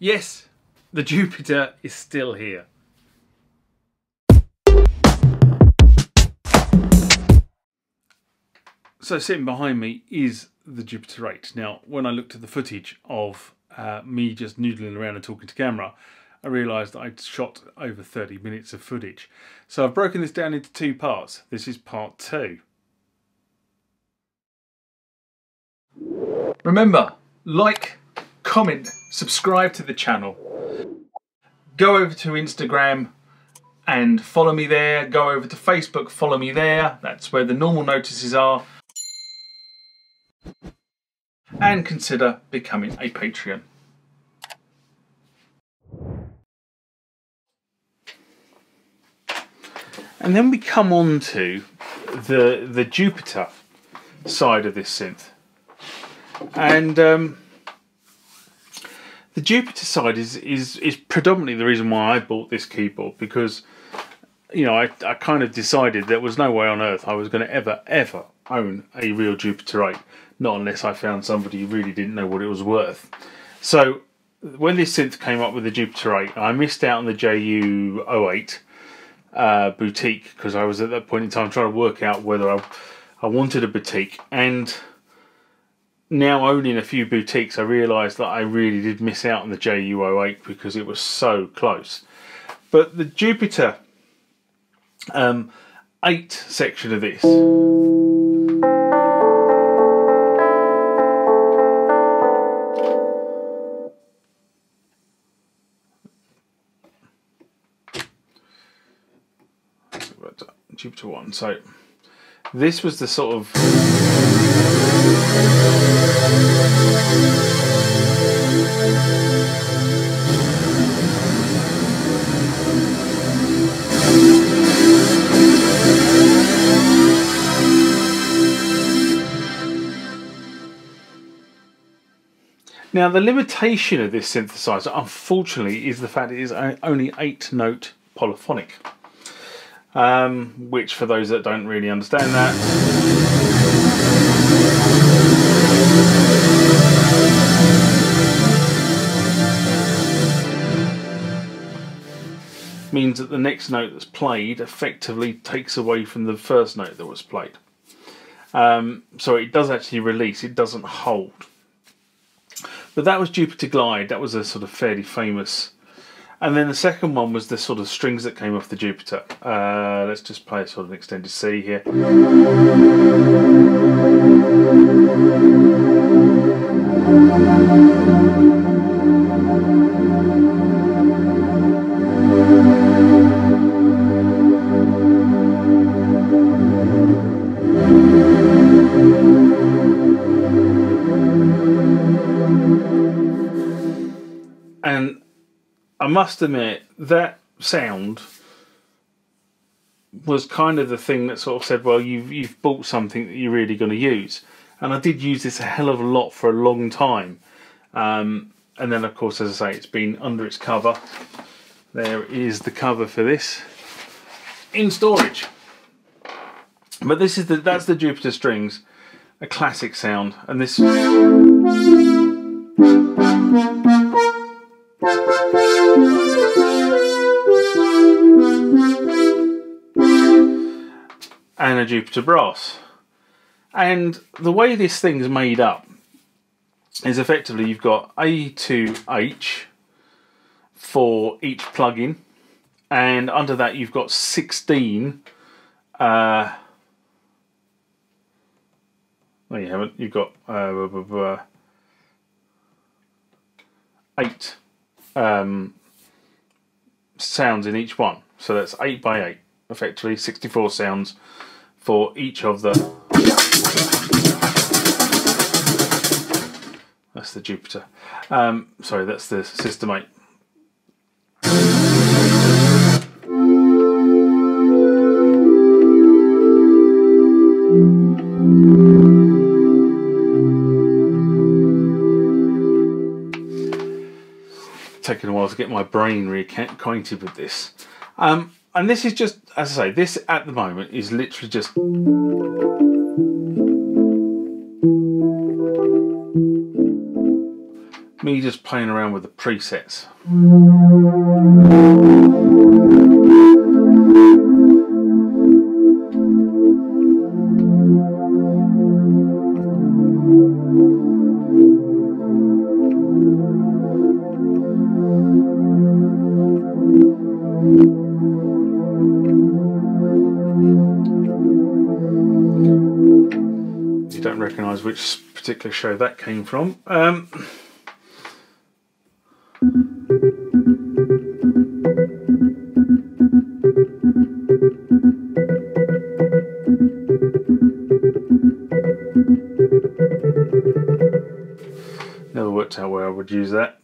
Yes, the Jupiter is still here. So sitting behind me is the Jupiter 8. Now, when I looked at the footage of me just noodling around and talking to camera, I realised that I'd shot over 30 minutes of footage. So I've broken this down into two parts. This is part 2. Remember, like, comment, subscribe to the channel. Go over to Instagram and follow me there. Go over to Facebook, follow me there. That's where the normal notices are. And consider becoming a Patreon. And then we come on to the Jupiter side of this synth. And the Jupiter side is predominantly the reason why I bought this keyboard, because you know I kind of decided there was no way on earth I was going to ever own a real Jupiter 8, not unless I found somebody who really didn't know what it was worth. So when this synth came up with the Jupiter 8, I missed out on the Juno-106 boutique, because I was at that point in time trying to work out whether I wanted a boutique. And now owning a few boutiques, I realised that I really did miss out on the Juno-106 because it was so close. But the Jupiter 8 section of this, Jupiter 1, so this was the sort of now the limitation of this synthesizer, unfortunately, is the fact it is only 8-note polyphonic. Which, for those that don't really understand that, means that the next note that's played effectively takes away from the first note that was played. So it does actually release, it doesn't hold. But that was Jupiter Glide, that was a sort of fairly famous. And then the second one was the sort of strings that came off the Jupiter. Let's just play a sort of an extended C here. And I must admit, that sound was kind of the thing that sort of said, well, you've bought something that you're really going to use. And I did use this a hell of a lot for a long time. And then, of course, as I say, it's been under its cover. There is the cover for this in storage. But this is that's the Jupiter strings, a classic sound. And this, and a Jupiter brass. And the way this thing's made up is effectively you've got A to H for each plug-in, and under that you've got 16 well, you haven't, you've got 8 sounds in each one, so that's 8 by 8, effectively 64 sounds for each of the, that's the Jupiter, sorry, that's the System-8. Taking a while to get my brain reacquainted with this. And this is just, as I say, this at the moment is literally just me just playing around with the presets. You don't recognise which particular show that came from. Never worked out where I would use that.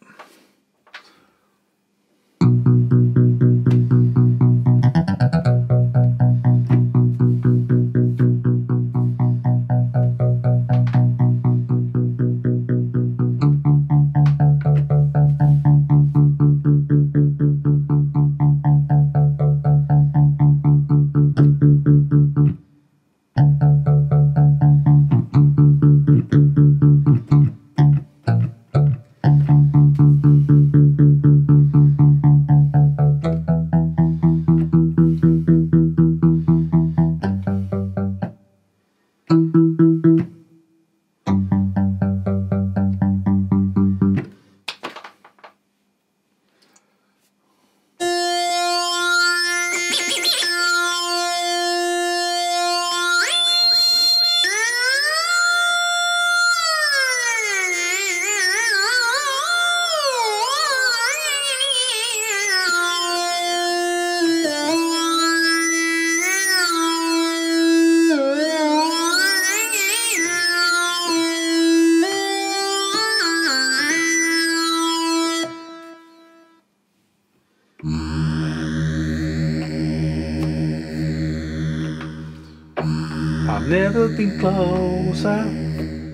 I've never been closer.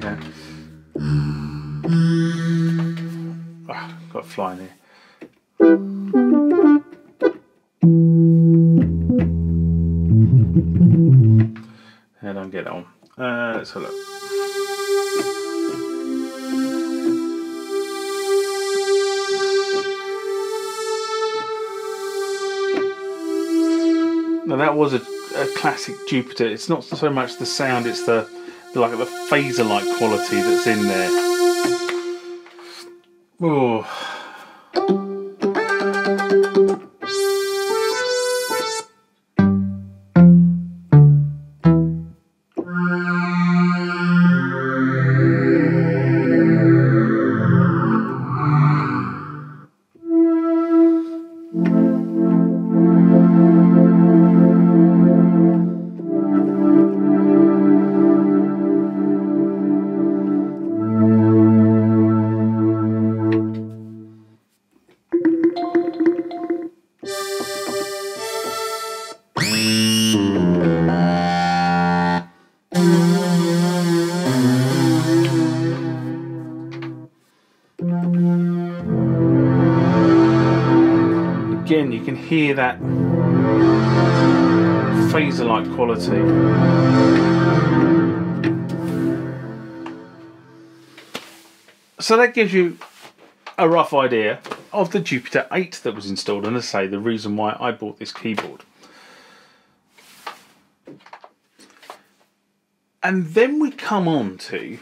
Yeah. Got a fly in here. I don't get that one. Let's have a look. Now that was a classic Jupiter. It's not so much the sound, it's the like the phaser-like quality that's in there. Oh. Again, you can hear that phaser-like quality. So that gives you a rough idea of the Jupiter 8 that was installed, and as I say, the reason why I bought this keyboard. And then we come on to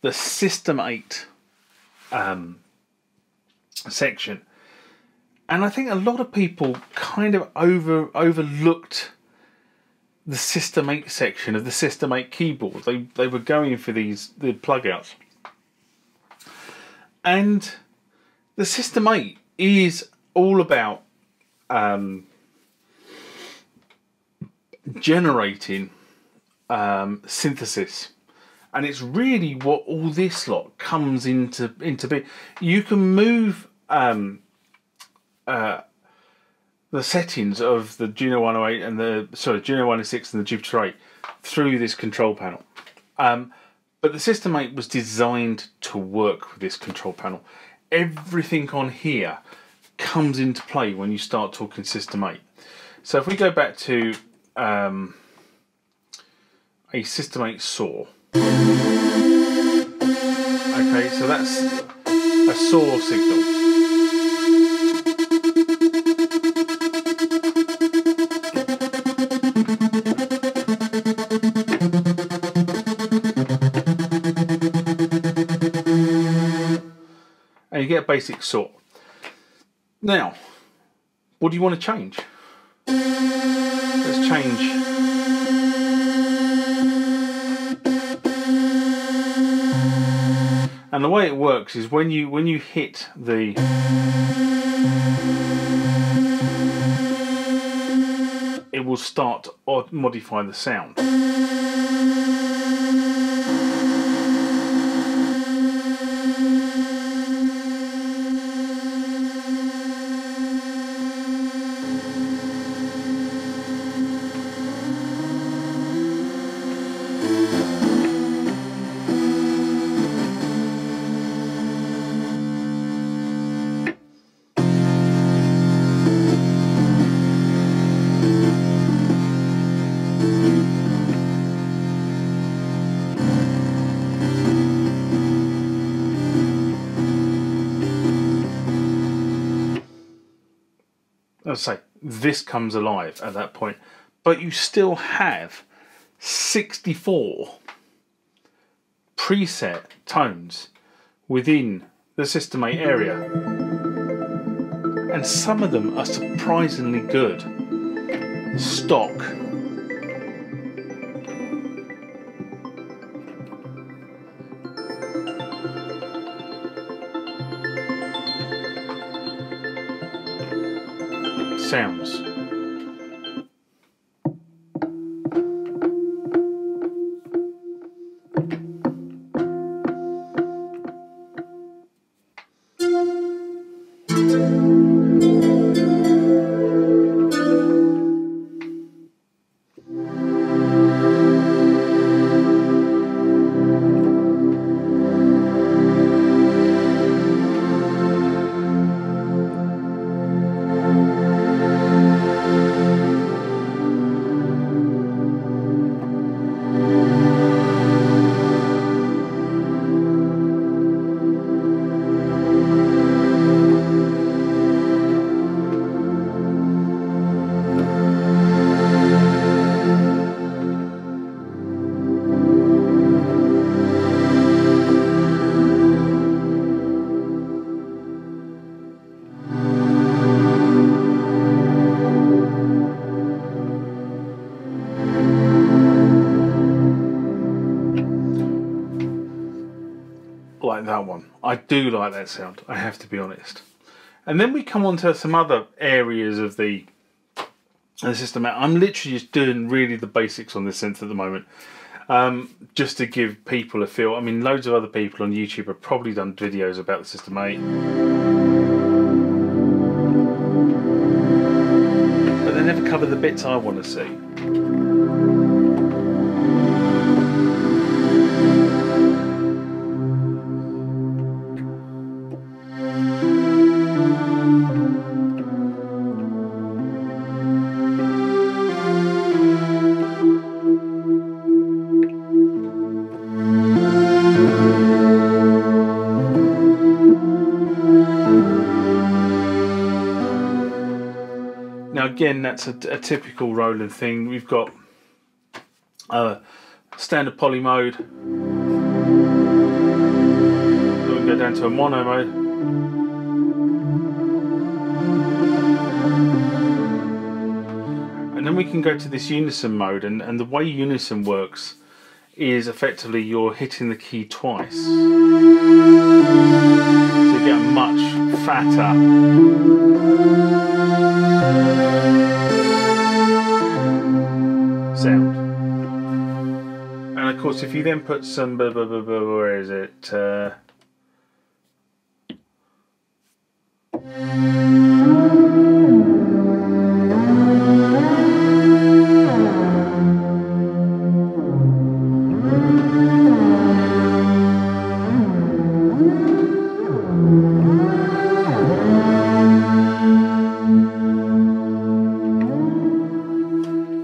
the System-8 section. And I think a lot of people kind of overlooked the System-8 section of the System-8 keyboard. They were going for the plug-outs. And the System-8 is all about generating synthesis. And it's really what all this lot comes into being. You can move the settings of the Juno-108 and Juno-106 and the Jupiter 8 through this control panel. But the System-8 was designed to work with this control panel. Everything on here comes into play when you start talking System-8. So if we go back to a System-8 saw. Okay, so that a saw signal. And you get a basic saw. Now, what do you want to change? Let's change. And the way it works is when you hit the it will start to modify the sound. As I say, this comes alive at that point, but you still have 64 preset tones within the System-8 area, and some of them are surprisingly good. Stock. Sounds. Like that one. I do like that sound, I have to be honest. And then we come on to some other areas of the system. I'm literally just doing really the basics on this synth at the moment, just to give people a feel. I mean, loads of other people on YouTube have probably done videos about the System-8, but they never cover the bits I want to see. Now again, that's a typical Roland thing. We've got standard poly mode. Then we go down to a mono mode. And then we can go to this unison mode, and the way unison works is effectively you're hitting the key twice. So you get a much fatter sound. And of course, if you then put some, where is it?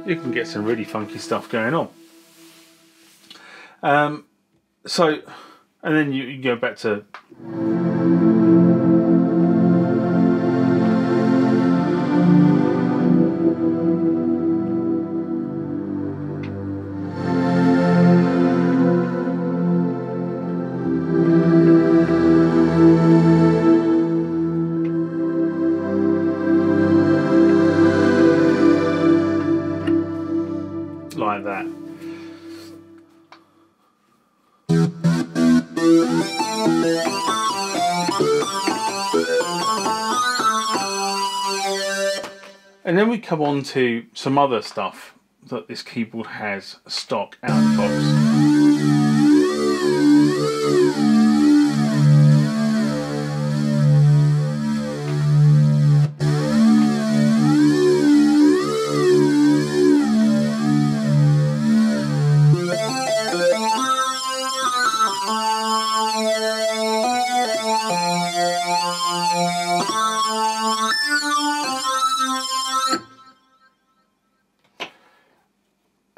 You can get some really funky stuff going on. So And then you go back to like that. And then we come on to some other stuff that this keyboard has stock out of the box.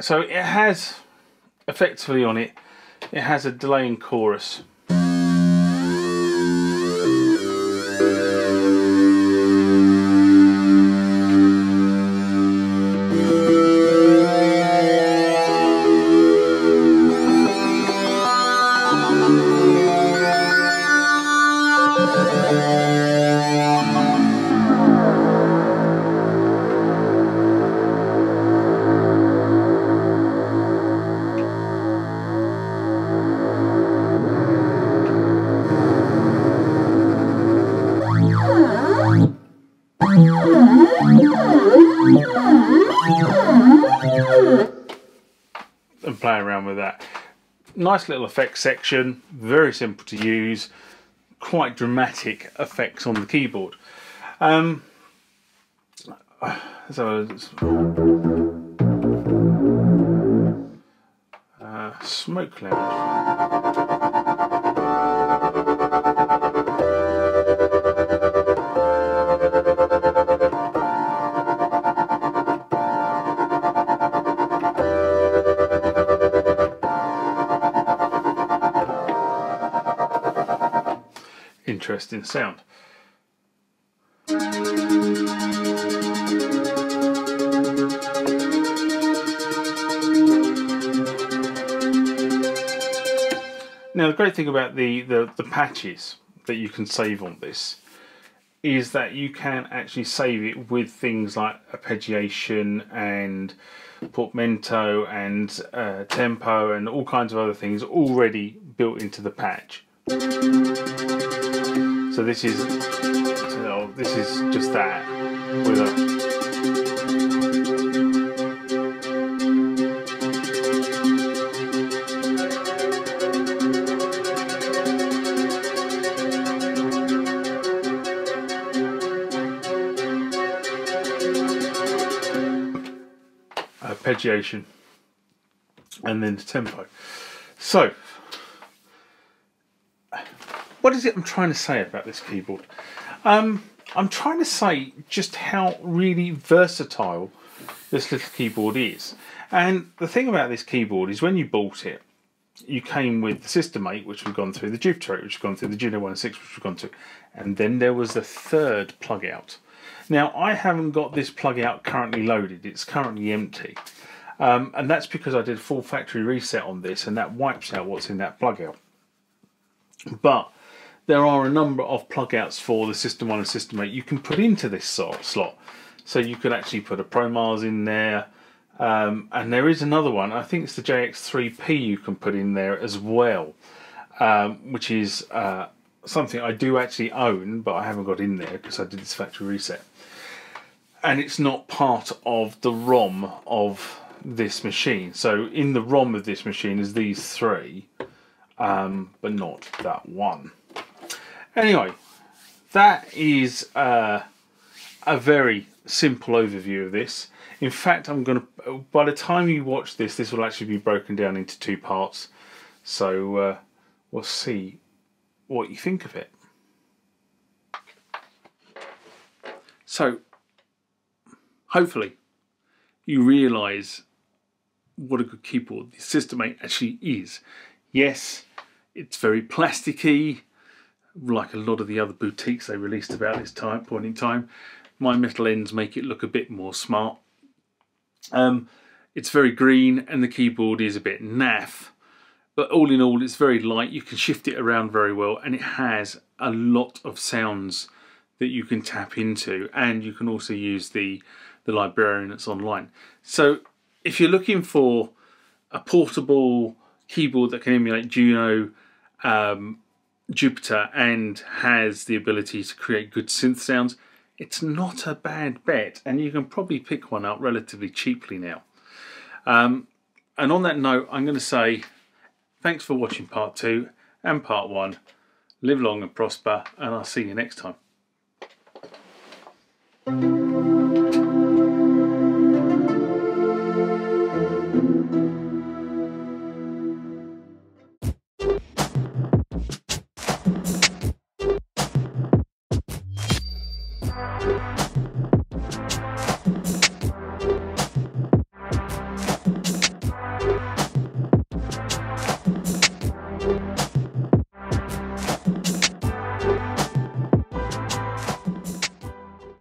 So it has, effectively on it, it has a delay and chorus. And play around with that. Nice little effects section, very simple to use, quite dramatic effects on the keyboard. Smoke cloud. Interesting sound. Now the great thing about the patches that you can save on this is that you can actually save it with things like arpeggiation and portamento and tempo and all kinds of other things already built into the patch. So this is just that with a arpeggiation and then the tempo. So what is it I'm trying to say about this keyboard? I'm trying to say just how really versatile this little keyboard is. And the thing about this keyboard is when you bought it, you came with the System-8, which we've gone through, the Jupiter 8, which we've gone through, the Juno-106, which we've gone through, and then there was the third plug-out. Now, I haven't got this plug-out currently loaded, it's currently empty. And that's because I did a full factory reset on this, and that wipes out what's in that plug-out. But there are a number of plug-outs for the System 1 and System 8 you can put into this slot. So you could actually put a ProMars in there, and there is another one, I think it's the JX3P you can put in there as well, which is something I do actually own, but I haven't got in there because I did this factory reset. And it's not part of the ROM of this machine. So in the ROM of this machine is these three, but not that one. Anyway, that is a very simple overview of this. In fact, I'm going to, by the time you watch this, this will actually be broken down into two parts. So we'll see what you think of it. So hopefully you realise what a good keyboard the System-8 actually is. Yes, It's very plasticky, like a lot of the other boutiques they released about this point in time. My metal ends make it look a bit more smart. It's very green and the keyboard is a bit naff. But all in all, it's very light. You can shift it around very well, and it has a lot of sounds that you can tap into, and you can also use the librarian that's online. So if you're looking for a portable keyboard that can emulate Juno, Jupiter, and has the ability to create good synth sounds, it's not a bad bet, and you can probably pick one up relatively cheaply now. And on that note, I'm going to say thanks for watching part 2 and part 1. Live long and prosper, and I'll see you next time.